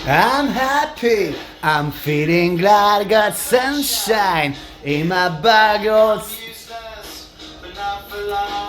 I'm happy, I'm feeling glad, got sunshine in my bag.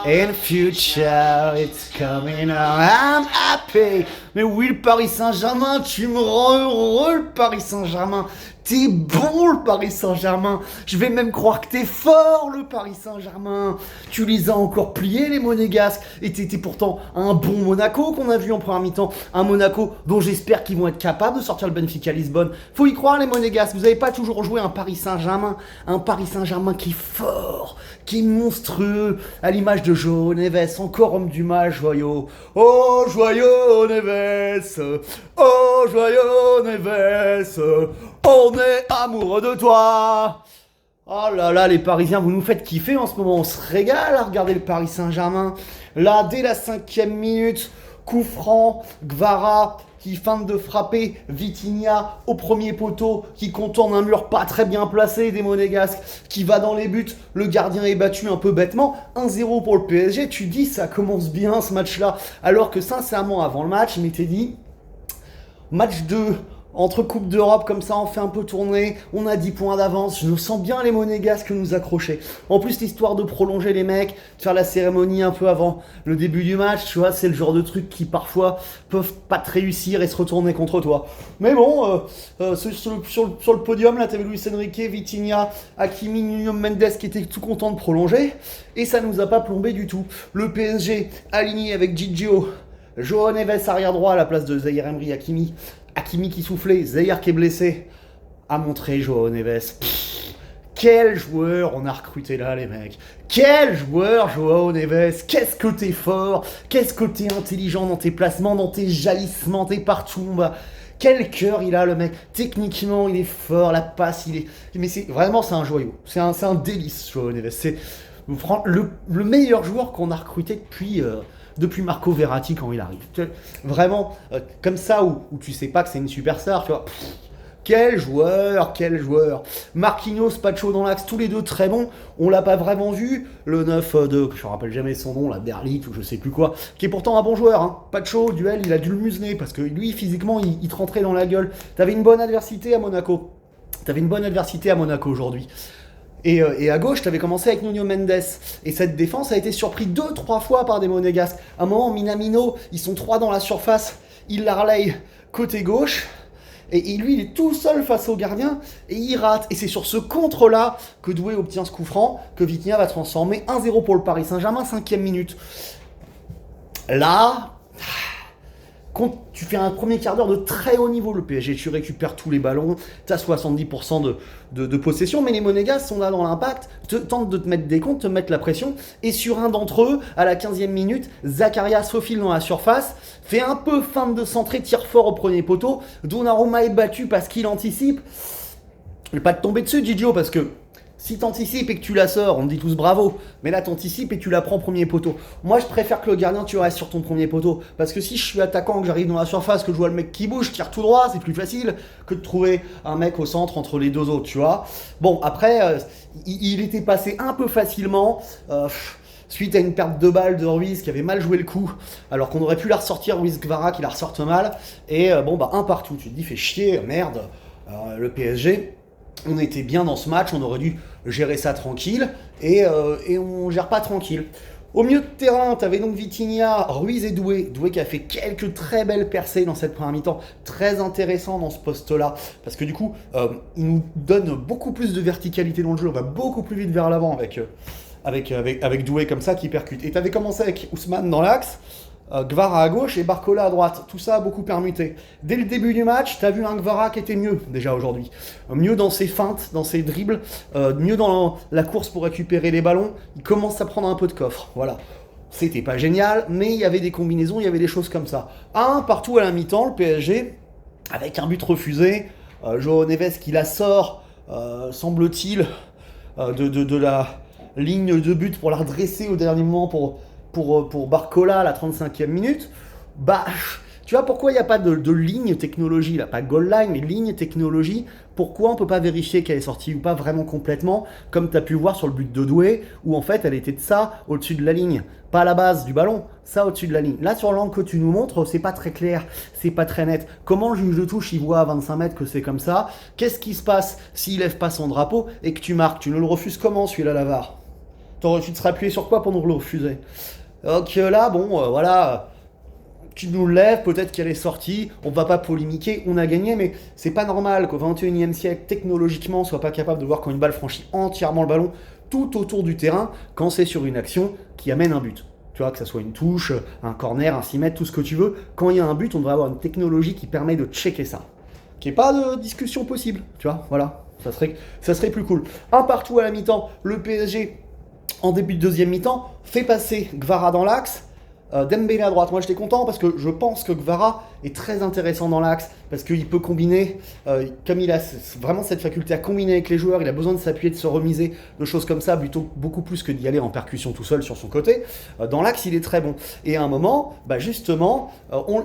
In future, it's coming on. I'm happy. Mais oui, le Paris Saint-Germain, tu me rends heureux, le Paris Saint-Germain. T'es bon, le Paris Saint-Germain. Je vais même croire que t'es fort, le Paris Saint-Germain. Tu les as encore pliés, les Monégasques. Et t'étais pourtant un bon Monaco qu'on a vu en première mi-temps. Un Monaco dont j'espère qu'ils vont être capables de sortir le Benfica Lisbonne. Faut y croire, les Monégasques. Vous avez pas toujours joué un Paris Saint-Germain. Un Paris Saint-Germain qui est fort, qui est monstrueux. À l'image de João Neves, encore homme du match, joyeux. Oh, joyeux Neves. Oh, joyeux Neves. On est amoureux de toi. Oh là là, les Parisiens, vous nous faites kiffer en ce moment. On se régale à regarder le Paris Saint-Germain. Là, dès la 5e minute, coup franc, Gvara qui feinte de frapper Vitinha au premier poteau, qui contourne un mur pas très bien placé des Monégasques, qui va dans les buts. Le gardien est battu un peu bêtement. 1-0 pour le PSG. Tu dis, ça commence bien ce match-là. Alors que sincèrement, avant le match, il m'était dit, match 2. Entre Coupe d'Europe, comme ça, on fait un peu tourner, on a 10 points d'avance, je sens bien les Monégasques nous accrocher. En plus, l'histoire de prolonger les mecs, de faire la cérémonie un peu avant le début du match, tu vois, c'est le genre de truc qui parfois peuvent pas te réussir et se retourner contre toi. Mais bon, sur le podium, là, t'avais Luis Enrique, Vitinha, Hakimi, Nuno Mendes qui étaient tout contents de prolonger, et ça nous a pas plombé du tout. Le PSG aligné avec Gigio, João Neves arrière droit à la place de Zahir Emery, Hakimi qui soufflait, Zahir qui est blessé, a montré João Neves. Quel joueur on a recruté là, les mecs. Quel joueur, João Neves. Qu'est-ce que t'es fort. Qu'est-ce que t'es intelligent dans tes placements, dans tes jalissements, t'es partout. Bah. Quel cœur il a, le mec. Techniquement, il est fort. La passe, il est... Mais c'est un joyau. C'est un délice, João Neves. C'est le meilleur joueur qu'on a recruté depuis Marco Verratti quand il arrive. Vraiment, comme ça, où tu sais pas que c'est une superstar, tu vois. Quel joueur, quel joueur. Marquinhos, Pacho dans l'axe, tous les deux très bons. On l'a pas vraiment vu. Le 9 de, je me rappelle jamais son nom, la Derlit ou je sais plus quoi, qui est pourtant un bon joueur. Hein. Pacho, au duel, il a dû le museler parce que lui, physiquement, il te rentrait dans la gueule. T'avais une bonne adversité à Monaco. Aujourd'hui. Et à gauche, tu avais commencé avec Nuno Mendes. Et cette défense a été surprise 2-3 fois par des Monégasques. À un moment, Minamino, ils sont 3 dans la surface. Il la relaye côté gauche. Et lui, il est tout seul face au gardien. Et il rate. Et c'est sur ce contre-là que Doué obtient ce coup franc, que Vitinha va transformer 1-0 pour le Paris Saint-Germain, 5e minute. Là... Quand tu fais un premier quart d'heure de très haut niveau, le PSG, tu récupères tous les ballons, tu as 70% de possession, mais les Monégasques sont là dans l'impact, tentent de te mettre des comptes, te mettre la pression, et sur un d'entre eux, à la 15e minute, Zakaria se faufile dans la surface, fait un peu feinte de centrer, tire fort au premier poteau, Donnarumma est battu parce qu'il anticipe. Je vais pas te tomber dessus, Gigio, parce que si t'anticipes et que tu la sors, on te dit tous bravo. Mais là, t'anticipes et tu la prends premier poteau. Moi, je préfère que le gardien, tu restes sur ton premier poteau. Parce que si je suis attaquant, que j'arrive dans la surface, que je vois le mec qui bouge, je tire tout droit, c'est plus facile que de trouver un mec au centre entre les deux autres, tu vois. Bon, après, il était passé un peu facilement. Suite à une perte de balle de Ruiz qui avait mal joué le coup, alors qu'on aurait pu la ressortir, Ruiz Gvara qui la ressorte mal. Et bon, bah, un partout. Tu te dis, fait chier, merde. Le PSG... On était bien dans ce match, on aurait dû gérer ça tranquille, et on gère pas tranquille. Au milieu de terrain, t'avais donc Vitinha, Ruiz et Doué. Doué qui a fait quelques très belles percées dans cette première mi-temps, très intéressant dans ce poste-là, parce que du coup, il nous donne beaucoup plus de verticalité dans le jeu, on va beaucoup plus vite vers l'avant avec Doué comme ça qui percute. Et t'avais commencé avec Ousmane dans l'axe, Gvara à gauche et Barcola à droite. Tout ça a beaucoup permuté. Dès le début du match, t'as vu un Gvara qui était mieux déjà aujourd'hui. Mieux dans ses feintes, dans ses dribbles, mieux dans la course pour récupérer les ballons. Il commence à prendre un peu de coffre. Voilà. C'était pas génial, mais il y avait des combinaisons, il y avait des choses comme ça. Partout à la mi-temps, le PSG, avec un but refusé. João Neves qui la sort, semble-t-il, de la ligne de but pour la redresser au dernier moment pour Barcola à la 35e minute, bah, Tu vois, pourquoi il n'y a pas de ligne technologie, là, pas goal line, mais ligne technologie? Pourquoi on ne peut pas vérifier qu'elle est sortie ou pas vraiment complètement, comme tu as pu voir sur le but de Doué, où en fait elle était de ça au-dessus de la ligne, pas à la base du ballon, ça au-dessus de la ligne. Là, sur l'angle que tu nous montres, c'est pas très clair, c'est pas très net. Comment le juge de touche, il voit à 25 mètres que c'est comme ça? Qu'est-ce qui se passe s'il lève pas son drapeau et que tu marques? Tu nous le refuses comment, celui-là, la VAR? Tu te serais appuyé sur quoi pour nous le refuser? Donc là, bon, voilà, tu nous le lèves, peut-être qu'elle est sortie, on va pas polémiquer, on a gagné, mais c'est pas normal qu'au 21e siècle, technologiquement, on soit pas capable de voir quand une balle franchit entièrement le ballon, tout autour du terrain, quand c'est sur une action qui amène un but. Tu vois, que ça soit une touche, un corner, un 6 mètres, tout ce que tu veux, quand il y a un but, on devrait avoir une technologie qui permet de checker ça. Qu'il n'y ait pas de discussion possible, tu vois, voilà, ça serait plus cool. Un partout à la mi-temps, le PSG en début de deuxième mi-temps, fait passer Gvara dans l'axe, Dembélé à droite. Moi j'étais content parce que je pense que Gvara est très intéressant dans l'axe, parce qu'il peut combiner, comme il a vraiment cette faculté à combiner avec les joueurs, il a besoin de s'appuyer, de se remiser, de choses comme ça, plutôt beaucoup plus que d'y aller en percussion tout seul sur son côté. Dans l'axe il est très bon. Et à un moment, bah justement,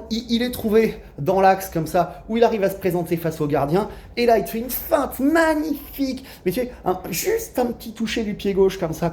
il est trouvé dans l'axe comme ça, où il arrive à se présenter face au gardien, et là il te fait une feinte magnifique, mais tu sais, juste un petit toucher du pied gauche comme ça,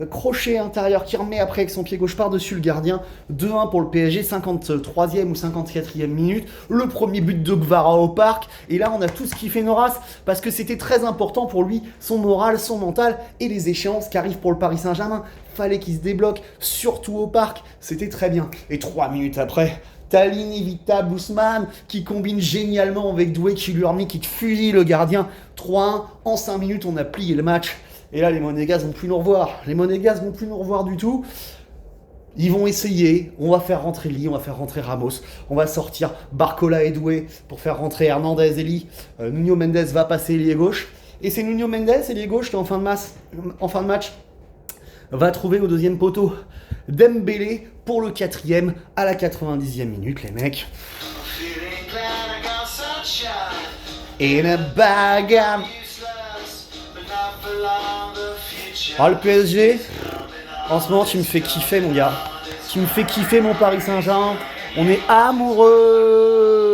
crochet intérieur qui remet après avec son pied gauche par-dessus le gardien. 2-1 pour le PSG, 53e ou 54e minute. Le premier but de Gvara au parc. Et là, on a tous kiffé Noras parce que c'était très important pour lui, son moral, son mental et les échéances qui arrivent pour le Paris Saint-Germain. Fallait qu'il se débloque, surtout au parc. C'était très bien. Et 3 minutes après, t'as l'inévitable Ousmane qui combine génialement avec Doué qui lui a remis, qui te fusille le gardien. 3-1. En 5 minutes, on a plié le match. Et là, les Monégas vont plus nous revoir. Les Monégas vont plus nous revoir du tout. Ils vont essayer. On va faire rentrer Lee, on va faire rentrer Ramos. On va sortir Barcola et Doué pour faire rentrer Hernandez et Lee. Nuno Mendes va passer ailier gauche. Et c'est Nuno Mendes, ailier gauche, qui en fin de match va trouver au deuxième poteau Dembélé pour le 4e à la 90e minute, les mecs. In a bag. Ah, le PSG, en ce moment, tu me fais kiffer, mon gars. Tu me fais kiffer, mon Paris Saint-Germain. On est amoureux.